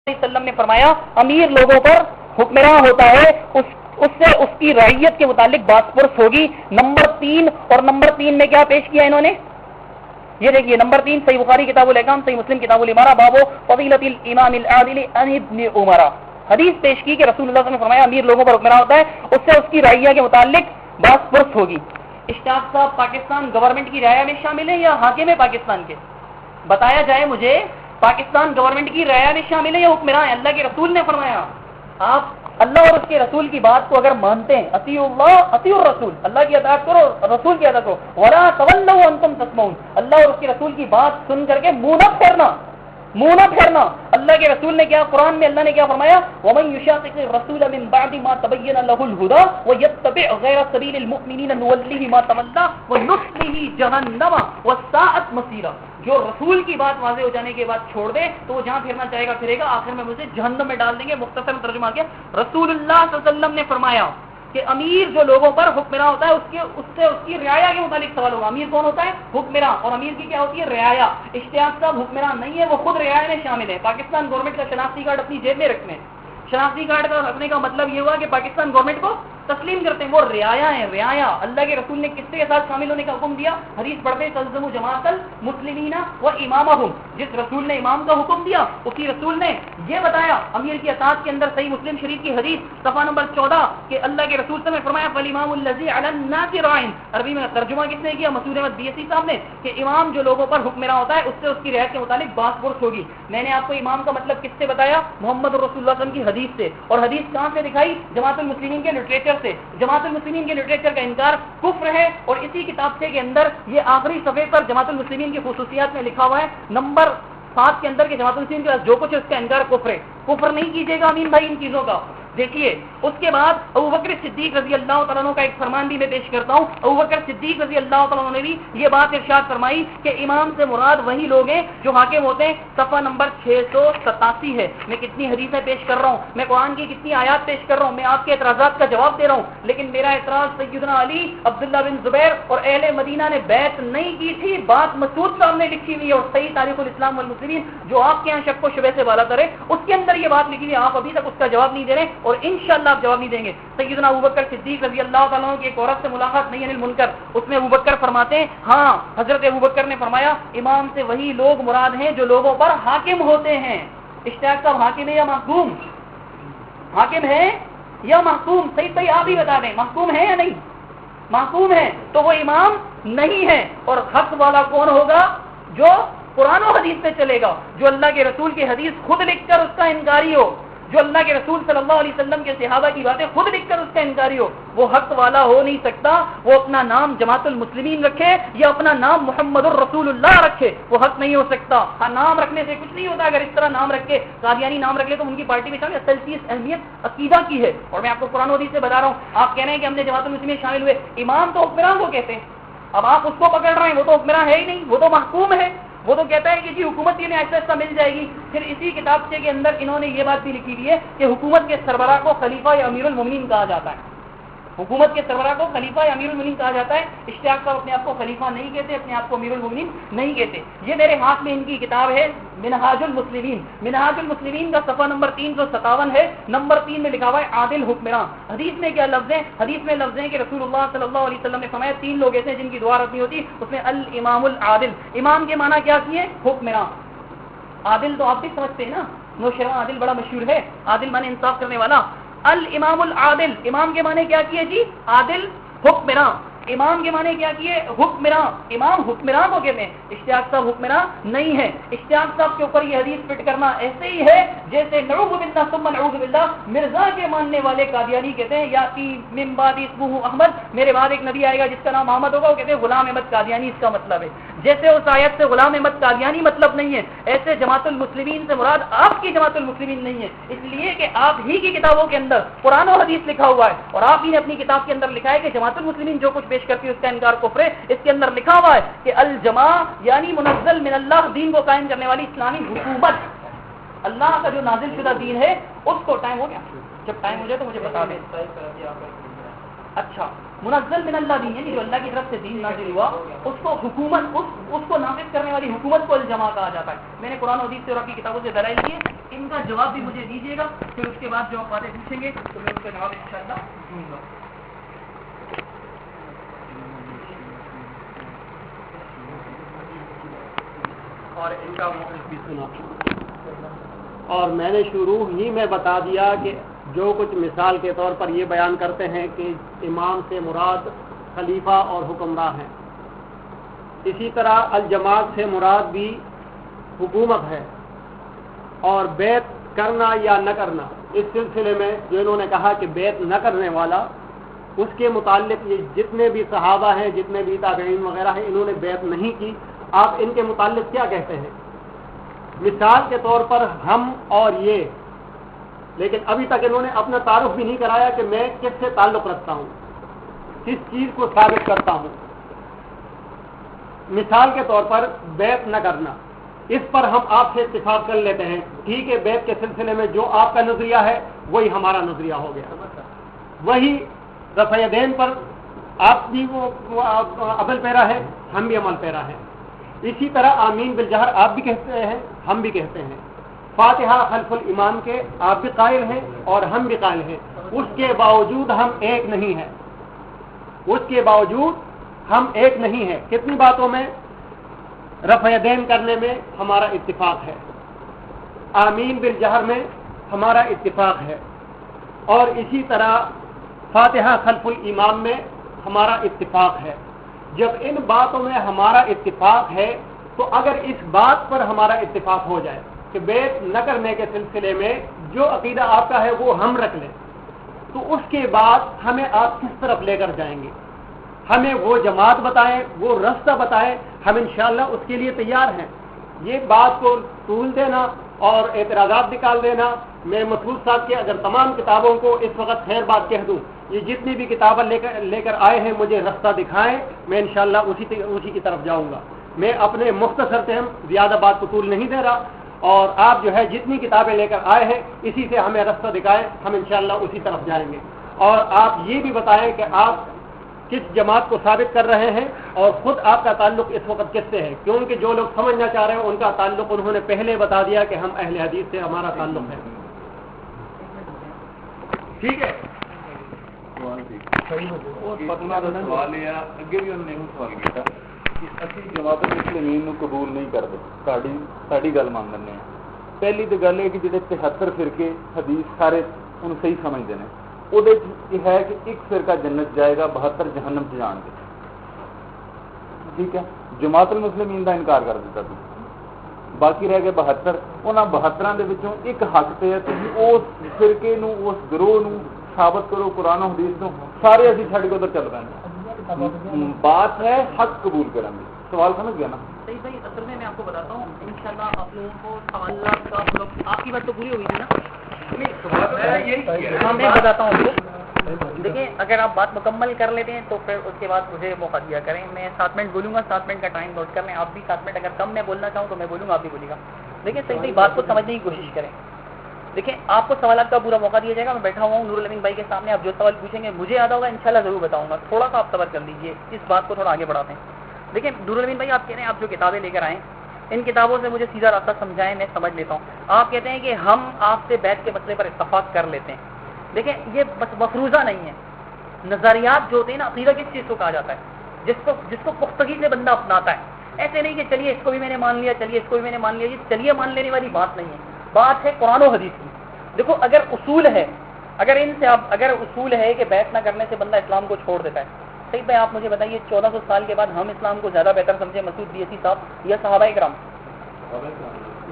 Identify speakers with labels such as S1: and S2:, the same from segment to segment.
S1: علیہ وسلم نے فرمایا امیر لوگوں پر حکمراں ہوتا ہے اس سے اس کی رعیت کے متعلق بات پرس ہوگی. نمبر 3 اور نمبر 3 میں کیا پیش کیا انہوں نے؟ یہ دیکھیے نمبر 3 صحیح بخاری کتاب الاحکام، صحیح مسلم کتاب الامارہ، باب فضیلۃ الامام العادل عن ابن عمر. حدیث پیش کی کہ رسول اللہ صلی اللہ علیہ وسلم نے فرمایا امیر لوگوں پر حکمراں ہوتا ہے اس سے اس کی رعیہ کے متعلق بات پرس ہوگی. اشتیاق صاحب پاکستان گورنمنٹ کی رعایا میں شامل ہیں یا حاکم ہے پاکستان کے؟ بتایا جائے مجھے، پاکستان گورنمنٹ کی رعایا میں شامل ہے یا حکمراں ہیں؟ اللہ کے رسول نے فرمایا آپ اللہ اور اس کے رسول کی بات کو اگر مانتے ہیں، اطیعوا اللہ اطیعوا الرسول، اللہ کی اطاعت کرو رسول کی اطاعت کرو، ولا تولوا وانتم تسمعون، اللہ اور اس کے رسول کی بات سن کر کے منہ نہ پھیرنا. اللہ کے رسول نے کیا، قرآن میں اللہ نے کیا فرمایا؟ ومن یشاقق الرسول من بعد ما تبین له الهدى ويتبع غیر سبیل المؤمنین نولہ ما تولى ونصلہ جہنم وساءت مصیرا. جو رسول کی بات واضح ہو جانے کے بعد چھوڑ دے تو وہ جہاں پھرے گا آخر میں مجھے جہنم میں ڈال دیں گے. مختصر ترجمہ کیا رسول اللہ صلی اللہ علیہ وسلم نے فرمایا کہ امیر جو لوگوں پر حکمراں ہوتا ہے اس سے اس کی رعایا کے متعلق سوال ہوگا. امیر کون ہوتا ہے؟ حکمراں. اور امیر کی کیا ہوتی ہے؟ رعایا. اشتیاق صاحب حکمراں نہیں ہے، وہ خود رعایا میں شامل ہے. پاکستان گورنمنٹ کا شناختی کارڈ اپنی جیب میں رکھتے ہیں. شناختی کارڈ کا رکھنے کا مطلب یہ ہوا کہ پاکستان گورنمنٹ کو تسلیم کرتے ہیں. وہ رعایا ہیں، رعایا. اللہ کے رسول نے کس کے ساتھ شامل ہونے کا حکم دیا؟ حدیث پڑھتے تلزموا جماعت المسلمین و امامہم. جس رسول نے امام کا حکم دیا اسی رسول نے یہ بتایا امیر کی اطاعت کے اندر صحیح مسلم شریف کی حدیث صفحہ نمبر 14 کہ اللہ کے رسول نے فرمایا فالامام الذی علی الناس راع. عربی میں ترجمہ کس نے کیا؟ مسعود احمد بیسی صاحب نے، کہ امام جو لوگوں پر حکمراں ہوتا ہے اس سے اس کی رعایت کے متعلق بات پرس ہوگی. میں نے آپ کو امام کا مطلب کس سے بتایا؟ محمد رسول اللہ صلی اللہ علیہ وسلم کی حدیث سے. اور حدیث کہاں سے دکھائی؟ جماعت المسلمین کے لٹریچر سے. جماعت المسلمین کے لٹریچر کا انکار کفر ہے. اور اسی کتاب کے اندر یہ آخری صفحے پر جماعت المسلمین کی خصوصیات میں لکھا ہوا ہے نمبر 7 کے اندر کہ جماعت المسلمین کے پاس جو کچھ ہے اس کا انکار کفر ہے. کفر نہیں کیجیے گا امین بھائی ان چیزوں کا. دیکھیے اس کے بعد ابوبکر صدیق رضی اللہ تعالیٰ عنہ کا ایک فرمان بھی میں پیش کرتا ہوں. ابوبکر صدیق رضی اللہ تعالیٰ عنہ نے بھی یہ بات ارشاد فرمائی کہ امام سے مراد وہی لوگ ہیں جو حاکم ہوتے ہیں. صفحہ نمبر 687 ہے. میں کتنی حدیثیں پیش کر رہا ہوں، میں قرآن کی کتنی آیات پیش کر رہا ہوں، میں آپ کے اعتراضات کا جواب دے رہا ہوں. لیکن میرا اعتراض سیدنا علی، عبداللہ بن زبیر اور اہل مدینہ نے بیعت نہیں کی تھی. بات مسعود صاحب نے لکھی ہوئی ہے اور صحیح تاریخ الاسلام والمسلمین جو آپ کے یہاں شک و شبہ سے بالا کرے اس کے اندر یہ بات لکھی ہوئی ہے. آپ ابھی تک اس کا جواب نہیں دے رہے اور انشاءاللہ آپ جواب نہیں دیں گے. سیدنا ابوبکر صدیق رضی اللہ تعالیٰ عنہ کی ایک عورت سے ملاقات نہیں انل منکر، اس میں ابوبکر فرماتے ہیں ہاں حضرت ابوبکر نے فرمایا امام سے وہی لوگ مراد ہیں جو لوگوں پر حاکم ہوتے ہیں. اشتیاق صاحب حاکم ہے یا محکوم؟ حاکم ہے یا محکوم؟ صحیح آپ ہی بتا دیں، محکوم ہے یا نہیں؟ محکوم ہے تو وہ امام نہیں ہے. اور حق والا کون ہوگا؟ جو قرآن و حدیث سے چلے گا، جو اللہ کے رسول کی حدیث خود لکھ کر اس کا انکاری ہو، جو اللہ کے رسول صلی اللہ علیہ وسلم کے صحابہ کی باتیں خود لکھ کر اس کا انکاری ہو. وہ حق والا ہو نہیں سکتا. وہ اپنا نام جماعت المسلمین رکھے یا اپنا نام محمد الرسول اللہ رکھے، وہ حق نہیں ہو سکتا. ہاں نام رکھنے سے کچھ نہیں ہوتا. اگر اس طرح نام رکھ کے قادیانی نام رکھ لے تو ان کی پارٹی میں شامل. اصل چیز اہمیت عقیدہ کی ہے اور میں آپ کو قرآن و حدیث سے بتا رہا ہوں. آپ کہہ رہے ہیں کہ ہم نے جماعت المسلمین شامل ہوئے، امام تو حکمراں کو کہتے ہیں. اب آپ اس کو پکڑ رہے ہیں، وہ تو حکمراں ہے ہی نہیں، وہ تو محکوم ہے. وہ تو کہتا ہے کہ جی حکومت یہ ایسا ایسا مل جائے گی. پھر اسی کتاب کے اندر انہوں نے یہ بات بھی لکھی ہوئی ہے کہ حکومت کے سربراہ کو خلیفہ یا امیر المومنین کہا جاتا ہے. حکومت کے سربراہ کو خلیفہ یا امیر المومنین کہا جاتا ہے. اشتیاق صاحب اپنے آپ کو خلیفہ نہیں کہتے، اپنے آپ کو امیر المومنین نہیں کہتے. یہ میرے ہاتھ میں ان کی کتاب ہے منہاج المسلمین. منہاج المسلمین کا صفحہ نمبر 357 ہے. نمبر 3 میں لکھا ہوا ہے عادل حکمراں. حدیث میں کیا لفظ ہیں؟ حدیث میں لفظ ہیں کہ رسول اللہ صلی اللہ علیہ وسلم نے فرمایا 3 لوگ ایسے جن کی دعا رد نہیں ہوتی. اس میں الامام العادل. امام کے معنی کیا کیے؟ حکمراں. عادل تو آپ بھی سمجھتے ہیں نا، نوشیروان عادل بڑا مشہور ہے. عادل معنی انصاف کرنے والا. الامام العادل، امام کے معنی کیا کیے جی؟ عادل حکمراں. امام کے معنی کیا کیے؟ حکمراں. امام حکمراں کو کہتے ہیں. اشتیاق صاحب حکمراں نہیں ہے. اشتیاق صاحب کے اوپر یہ حدیث فٹ کرنا ایسے ہی ہے جیسے نعوذ باللہ ثم نعوذ باللہ مرزا کے ماننے والے قادیانی کہتے ہیں یاتی من بعد اسمہ احمد، میرے بعد ایک نبی آئے گا جس کا نام احمد ہوگا، وہ کہتے ہیں غلام احمد قادیانی اس کا مطلب ہے. جیسے اس آیت سے غلام احمد قادیانی مطلب نہیں ہے، ایسے جماعت المسلمین سے مراد آپ کی جماعت المسلمین نہیں ہے. اس لیے کہ آپ ہی کی کتابوں کے اندر قرآن و حدیث لکھا ہوا ہے اور آپ ہی نے اپنی کتاب کے اندر لکھا ہے کہ جماعت المسلمین جو کچھ پیش کرتی ہے اس کا انکار کفر ہے. اس کے اندر لکھا ہوا ہے کہ الجماع یعنی منزل من اللہ، دین کو قائم کرنے والی اسلامی حکومت، اللہ کا جو نازل شدہ دین ہے اس کو. ٹائم ہو گیا؟ جب ٹائم ہو جائے تو مجھے بتا دیں. اچھا، منزل من اللہ دین یعنی جو اللہ کی طرف سے دین نازل ہوا اس کو حکومت، اس کو نافذ کرنے والی حکومت کو الجماع کہا جاتا ہے. میں نے قرآن و حدیث سے اور آپ کی کتابوں سے دلائل کیے. ان کا جواب بھی مجھے دیجیے گا، پھر اس کے بعد جو آپ باتیں پوچھیں گے تو میں اس کا جواب انشاءاللہ دوں گا۔ اور ان کا موقف بھی سنا،
S2: اور میں نے شروع ہی میں بتا دیا کہ جو کچھ مثال کے طور پر یہ بیان کرتے ہیں کہ امام سے مراد خلیفہ اور حکمراں ہیں، اسی طرح الجماعت سے مراد بھی حکومت ہے، اور بیعت کرنا یا نہ کرنا اس سلسلے میں جو انہوں نے کہا کہ بیعت نہ کرنے والا، اس کے متعلق یہ جتنے بھی صحابہ ہیں، جتنے بھی تابعین وغیرہ ہیں، انہوں نے بیعت نہیں کی، آپ ان کے متعلق کیا کہتے ہیں؟ مثال کے طور پر ہم اور یہ، لیکن ابھی تک انہوں نے اپنا تعارف بھی نہیں کرایا کہ میں کس سے تعلق رکھتا ہوں، کس چیز کو ثابت کرتا ہوں۔ مثال کے طور پر بیعت نہ کرنا، اس پر ہم آپ سے اتفاق کر لیتے ہیں، ٹھیک ہے، بیعت کے سلسلے میں جو آپ کا نظریہ ہے وہی ہمارا نظریہ ہو گیا، وہی رفع یدین پر آپ بھی وہ عمل پیرا ہے، ہم بھی عمل پیرا ہیں، اسی طرح آمین بالجہر آپ بھی کہتے ہیں، ہم بھی کہتے ہیں، فاتحہ خلف الامام کے آپ بھی قائل ہیں اور ہم بھی قائل ہیں، اس کے باوجود ہم ایک نہیں ہیں، اس کے باوجود ہم ایک نہیں ہیں۔ کتنی باتوں میں؟ رفع یدین کرنے میں ہمارا اتفاق ہے، آمین بالجہر میں ہمارا اتفاق ہے، اور اسی طرح فاتحہ خلف الامام میں ہمارا اتفاق ہے۔ جب ان باتوں میں ہمارا اتفاق ہے تو اگر اس بات پر ہمارا اتفاق ہو جائے کہ بیعت نہ کرنے کے سلسلے میں جو عقیدہ آپ کا ہے وہ ہم رکھ لیں، تو اس کے بعد ہمیں آپ کس طرف لے کر جائیں گے؟ ہمیں وہ جماعت بتائیں، وہ رستہ بتائیں، ہم انشاءاللہ اس کے لیے تیار ہیں۔ یہ بات کو طول دینا اور اعتراضات نکال دینا، میں مسعود صاحب کے اگر تمام کتابوں کو اس وقت خیر بات کہہ دوں، یہ جتنی بھی کتابیں لے کر آئے ہیں مجھے رستہ دکھائیں، میں انشاءاللہ اسی کی طرف جاؤں گا۔ میں اپنے مختصر سے زیادہ بات کو طول نہیں دے رہا، اور آپ جو ہے جتنی کتابیں لے کر آئے ہیں اسی سے ہمیں رستہ دکھائیں، ہم انشاءاللہ اسی طرف جائیں گے۔ اور آپ یہ بھی بتائیں کہ آپ کس جماعت کو ثابت کر رہے ہیں اور خود آپ کا تعلق اس وقت کس سے ہے، کیونکہ جو لوگ سمجھنا چاہ رہے ہیں ان کا تعلق انہوں نے پہلے بتا دیا کہ ہم اہل حدیث سے ہمارا تعلق ہے۔ ٹھیک ہے،
S3: سوال یہ اگے بھی انہوں نے سوال کیا کہ اسی جماعت مسلمین نو قبول نہیں کرتے، ساری گل مان لینے ہیں۔ پہلی تو گل ہے کہ جہے 73 فرقے حدیث سارے ان صحیح سمجھتے ہیں، وہ یہ ہے کہ ایک فرقہ جنت جائے گا، 72 جہنم سے جان گے، ٹھیک ہے۔ جماعت المسلمین کا انکار کر دیتا تھی، باقی رہ گئے 72، انہاں 72 دے وچوں ایک حق تے ہے کہ اس فرقے نو، اس گروہ نو ثابت کرو قرآن و حدیث نو، سارے اسی چھڈ کے ادھر چل پے۔ بات ہے حق قبول کرنے، سوال سمجھ گیا نا؟
S1: صحیح صحیح، اصل میں آپ کو بتاتا ہوں انشاءاللہ آپ لوگوں کو سوالات کا آپ کی بات تو پوری ہوئی تھی نا، میں بتاتا ہوں آپ کو۔ دیکھیں اگر آپ بات مکمل کر لیتے ہیں تو پھر اس کے بعد مجھے موقع دیا کریں، میں 7 منٹ بولوں گا، 7 منٹ کا ٹائم نوٹ کر لیں، آپ بھی 7 منٹ، اگر کم میں بولنا چاہوں تو میں بولوں گا، آپ بھی بولیے گا۔ دیکھیں صحیح صحیح بات کو سمجھنے کی کوشش کریں۔ دیکھیں آپ کو سوالات کا پورا موقع دیا جائے گا، میں بیٹھا ہوا ہوں نور الامین بھائی کے سامنے، آپ جو سوال پوچھیں گے مجھے یاد ہوگا انشاءاللہ ضرور بتاؤں گا، تھوڑا سا آپ صبر کر لیجیے، اس بات کو تھوڑا آگے بڑھاتے ہیں۔ دیکھیں نور الامین بھائی آپ کہہ رہے ہیں آپ جو کتابیں لے کر آئیں ان کتابوں سے مجھے سیدھا راستہ سمجھائیں، میں سمجھ لیتا ہوں۔ آپ کہتے ہیں کہ ہم آپ سے بیعت کے مسئلے پر اتفاق کر لیتے ہیں، دیکھیں یہ بس مفروضہ نہیں ہے، نظریات جو ہوتے ہیں نا، عقیدہ کس چیز کو کہا جاتا ہے؟ جس کو پختگی سے بندہ اپناتا ہے، ایسے نہیں کہ چلیے اس کو بھی میں نے مان لیا، چلیے اس کو بھی میں نے مان لیا، یہ چلیے مان لینے والی بات نہیں ہے، بات ہے قرآن و حدیث کی۔ دیکھو اگر اصول ہے، اگر اصول ہے کہ بیعت نہ کرنے سے بندہ اسلام کو چھوڑ دیتا ہے، صحیح بھائی آپ مجھے بتائیے 1400 سال کے بعد ہم اسلام کو زیادہ بہتر سمجھے مسعود بیسی صاحب یا صحابہ کرام؟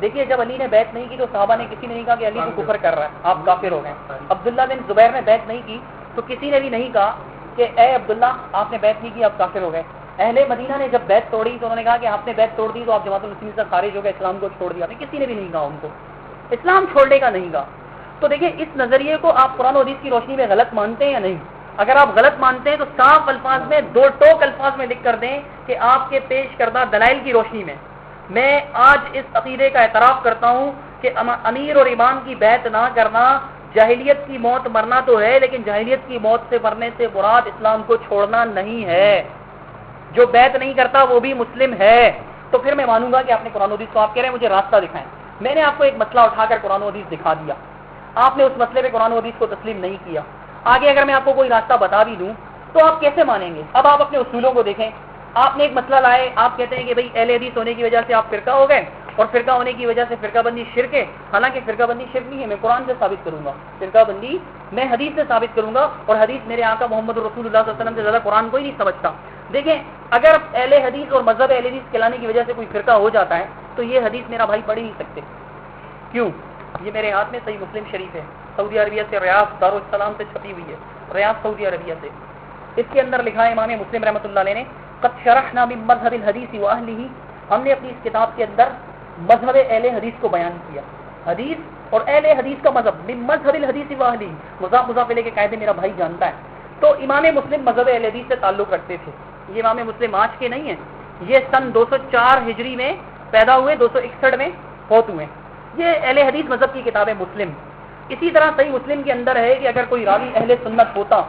S1: دیکھیے جب علی نے بیعت نہیں کی تو صحابہ نے کسی نے نہیں کہا کہ علی تو کفر کر رہا ہے، آپ کافر ہو گئے۔ عبداللہ بن زبیر نے بیعت نہیں کی تو کسی نے بھی نہیں کہا کہ اے عبداللہ آپ نے بیعت نہیں کی، آپ کافر ہو گئے۔ اہل مدینہ نے جب بیعت توڑی تو انہوں نے کہا کہ آپ نے بیعت توڑ دی تو آپ جماعت المسلمین سے خارج ہو گئے، اسلام کو چھوڑ دیا، کسی نے بھی نہیں کہا ان کو اسلام چھوڑنے کا نہیں کہا۔ تو دیکھیں اس نظریے کو آپ قرآن و حدیث کی روشنی میں غلط مانتے ہیں یا نہیں؟ اگر آپ غلط مانتے ہیں تو صاف الفاظ میں 2 ٹوک الفاظ میں لکھ کر دیں کہ آپ کے پیش کردہ دلائل کی روشنی میں آج اس عقیدے کا اعتراف کرتا ہوں کہ امیر اور امام کی بیعت نہ کرنا جاہلیت کی موت مرنا تو ہے، لیکن جاہلیت کی موت سے مرنے سے مراد اسلام کو چھوڑنا نہیں ہے۔ جو بیعت نہیں کرتا وہ بھی مسلم ہے، تو پھر میں مانوں گا کہ آپ نے قرآن و حدیث کو، آپ کہہ رہے ہیں مجھے راستہ دکھائیں، میں نے آپ کو ایک مسئلہ اٹھا کر قرآن و حدیث دکھا دیا, آپ نے اس مسئلے پہ قرآن و حدیث کو تسلیم نہیں کیا. آگے اگر میں آپ کو کوئی راستہ بتا بھی دوں تو آپ کیسے مانیں گے؟ اب آپ اپنے اصولوں کو دیکھیں. آپ نے ایک مسئلہ لائے, آپ کہتے ہیں کہ بھئی اہل حدیث ہونے کی وجہ سے آپ فرقہ ہو گئے, اور فرقہ ہونے کی وجہ سے فرقہ بندی شرک ہے. حالانکہ فرقہ بندی شرک نہیں ہے, میں قرآن سے ثابت کروں گا. فرقہ بندی میں حدیث سے ثابت کروں گا, اور حدیث میرے آقا محمد رسول اللہ صلی اللہ علیہ وسلم سے زیادہ قرآن کوئی نہیں سمجھتا. دیکھیں, اگر اہل حدیث اور مذہب اہل حدیث کہلانے کی وجہ سے کوئی فرقہ ہو جاتا ہے تو یہ حدیث میرا بھائی پڑھ ہی نہیں سکتے. کیوں؟ یہ میرے ہاتھ میں صحیح مسلم شریف ہے, سعودی عربیہ سے, ریاض دارالسلام سے چھپی ہوئی ہے, ریاض سعودی عربیہ سے. اس کے اندر لکھا ہے امام مسلم رحمۃ اللہ علیہ نے, قد شرحنا من مذهب الحدیث واہلہ, ہم نے اپنی اس کتاب کے اندر مذہب اہل حدیث کو بیان کیا. حدیث اور اہل حدیث کا مذہب, من مذهب الحدیث واہلہ, مضاف مضاف الیہ کے قاعدے میرا بھائی جانتا ہے. تو امام مسلم مذہب اہل حدیث سے تعلق رکھتے تھے. یہ امام مسلم آج کے نہیں ہیں, یہ سن 204 ہجری میں پیدا ہوئے, 261 میں فوت ہوئے. یہ اہل حدیث مذہب کی کتاب ہے مسلم. اسی طرح صحیح مسلم کے اندر ہے کہ اگر کوئی راوی اہل سنت ہوتا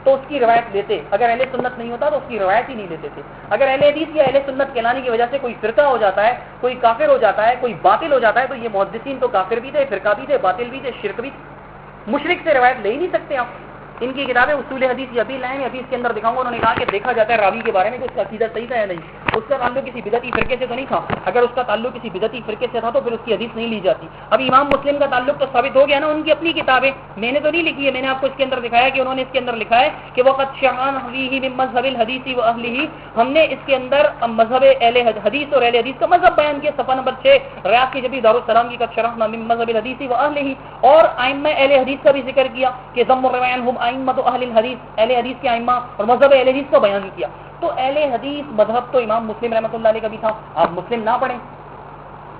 S1: تو اس کی روایت لیتے, اگر اہل سنت نہیں ہوتا تو اس کی روایت ہی نہیں لیتے تھے. اگر اہل حدیث یا اہل سنت کہلانے کی وجہ سے کوئی فرقہ ہو جاتا ہے, کوئی کافر ہو جاتا ہے, کوئی باطل ہو جاتا ہے, تو یہ محدثین تو کافر بھی تھے, فرقہ بھی تھے, باطل بھی تھے, شرک بھی تھے. مشرک سے روایت لے ہی نہیں سکتے آپ. ان کی کتابیں اصول حدیث یہ ابھی لائیں, حدیث کے اندر دکھاؤں گا. انہوں نے کہا کہ دیکھا جاتا ہے راوی کے بارے میں کہ اس کا عقیدہ صحیح تھا یا نہیں, اس کا تعلق کسی بدعتی فرقے سے تو نہیں تھا. اگر اس کا تعلق کسی بدعتی فرقے سے تھا تو پھر اس کی حدیث نہیں لی جاتی. اب امام مسلم کا تعلق تو ثابت ہو گیا نا, ان کی اپنی کتابیں, میں نے تو نہیں لکھی ہے, میں نے آپ کو اس کے اندر دکھایا کہ انہوں نے اس کے اندر لکھا ہے کہ وقت شرحنا فیہ من مذهب الحدیث واہلہ, ہم نے اس کے اندر مذہب اہل حدیث اور اہل حدیث کا مذہب بیان کیا. صفحہ نمبر 6 ریاض کی جبی دارالسلام کی, قد شرحنا من مذهب الحدیث واہلہ. اور ائمہ اہل حدیث کا بھی ذکر کیا کہ ضم الروایان هم ائمۃ اہل الحدیث, اہل حدیث کے ائمہ اور مذہب اہل حدیث کا بیان کیا. تو اہل حدیث مذہب تو امام مسلم رحمۃ اللہ علیہ کا بھی تھا. آپ مسلم نہ پڑھیں,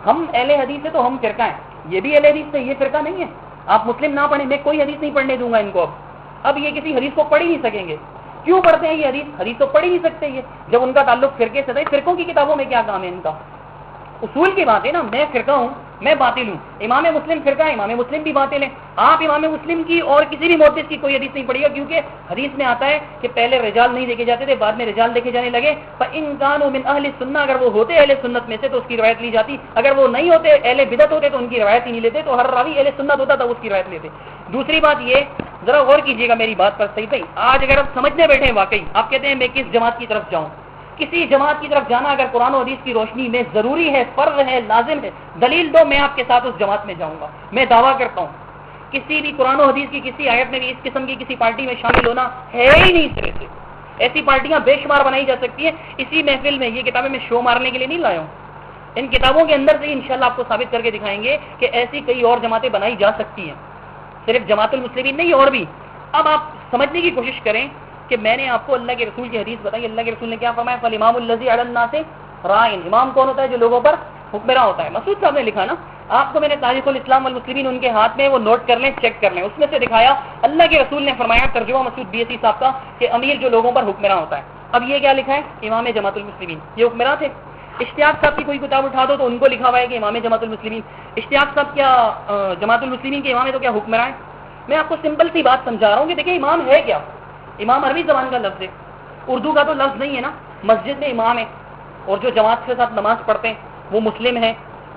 S1: ہم اہل حدیث سے تو ہم فرقہ ہیں, یہ بھی اہل حدیث سے, یہ فرقہ نہیں ہے. آپ مسلم نہ پڑھیں, میں کوئی حدیث نہیں پڑھنے دوں گا ان کو. اب یہ کسی حدیث کو پڑھ ہی نہیں سکیں گے. کیوں پڑھتے ہیں یہ حدیث؟ حدیث تو پڑھ ہی نہیں سکتے یہ, جب ان کا تعلق فرقے سے تھا. فرقوں کی کتابوں میں کیا کام ہے ان کا؟ اصول کی بات ہے نا, میں فرقہ ہوں, میں باطل ہوں. امام مسلم فرقہ ہے, امام مسلم بھی باطل ہے. آپ امام مسلم کی اور کسی بھی محدث کی کوئی حدیث نہیں پڑھیے گا, کیونکہ حدیث میں آتا ہے کہ پہلے رجال نہیں دیکھے جاتے تھے, بعد میں رجال دیکھے جانے لگے. فَإِن كَانُوا مِنْ أَهْلِ السُنَّةِ, اگر وہ ہوتے اہل سنت میں سے تو اس کی روایت لی جاتی. اگر وہ نہیں ہوتے, اہل بدعت ہوتے, تو ان کی روایت ہی نہیں لیتے. تو ہر راوی اہل سنت ہوتا تھا, اس کی روایت لیتے. دوسری بات یہ, ذرا غور کیجیے گا میری بات پر صحیح. آج اگر آپ سمجھنے بیٹھے واقعی, آپ کہتے ہیں میں کس جماعت کی طرف جاؤں, کسی جماعت کی طرف جانا اگر قرآن و حدیث کی روشنی میں ضروری ہے, فرض ہے, لازم ہے, دلیل دو, میں آپ کے ساتھ اس جماعت میں جاؤں گا. میں دعویٰ کرتا ہوں کسی بھی قرآن و حدیث کی کسی آیت میں بھی اس قسم کی کسی پارٹی میں شامل ہونا ہے ہی نہیں. سرے سے ایسی پارٹیاں بے شمار بنائی جا سکتی ہیں. اسی محفل میں یہ کتابیں میں شو مارنے کے لیے نہیں لایا ہوں. ان کتابوں کے اندر سے ہی انشاءاللہ آپ کو ثابت کر کے دکھائیں گے کہ ایسی کئی اور جماعتیں بنائی جا سکتی ہیں, صرف جماعت المسلمین نہیں اور بھی. اب آپ سمجھنے کی کوشش کریں کہ میں نے آپ کو اللہ کے رسول کی حدیث بتائی. اللہ کے رسول نے کیا فرمایا؟ فالامام الذی علی الناس رائن, امام کون ہوتا ہے؟ جو لوگوں پر حکمراں ہوتا ہے. مسعود صاحب نے لکھا نا, آپ کو میں نے تاریخ الاسلام والمسلمین ان کے ہاتھ میں, وہ نوٹ کر لیں, چیک کر لیں, اس میں سے دکھایا اللہ کے رسول نے فرمایا, ترجمہ مسعود BSc صاحب کا, کہ امیر جو لوگوں پر حکمراں ہوتا ہے. اب یہ کیا لکھا ہے؟ امام جماعت المسلمین, یہ حکمراں تھے. اشتیاق صاحب کی کوئی کتاب اٹھا دو تو ان کو لکھا ہوا ہے کہ امام جماعت المسلمین. اشتیاق صاحب کیا جماعت المسلمین کے امام ہے تو کیا حکمراں ہیں؟ میں آپ کو سمپل سی بات سمجھا رہا ہوں کہ دیکھیں امام ہے کیا. امام عربی زبان کا لفظ ہے, اردو کا تو لفظ نہیں ہے نا. مسجد میں امام ہے, اور جو جماعت کے ساتھ نماز پڑھتے ہیں وہ مسلم ہے,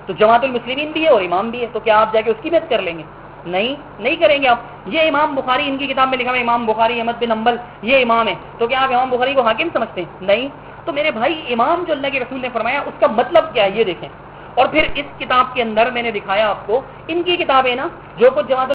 S1: تو جماعت المسلمین بھی ہے اور امام بھی ہے. تو کیا آپ جا کے اس کی بات کر لیں گے؟ نہیں کریں گے آپ. یہ امام بخاری, ان کی کتاب میں لکھا ہے امام بخاری احمد بن حنبل یہ امام ہے, تو کیا آپ امام بخاری کو حاکم سمجھتے ہیں؟ نہیں. تو میرے بھائی امام جو اللہ کے رسول نے فرمایا اس کا مطلب کیا ہے یہ دیکھیں. اور پھر اس کتاب کے اندر میں نے دکھایا آپ کو, ان کی کتابیں نا جو کچھ جماعت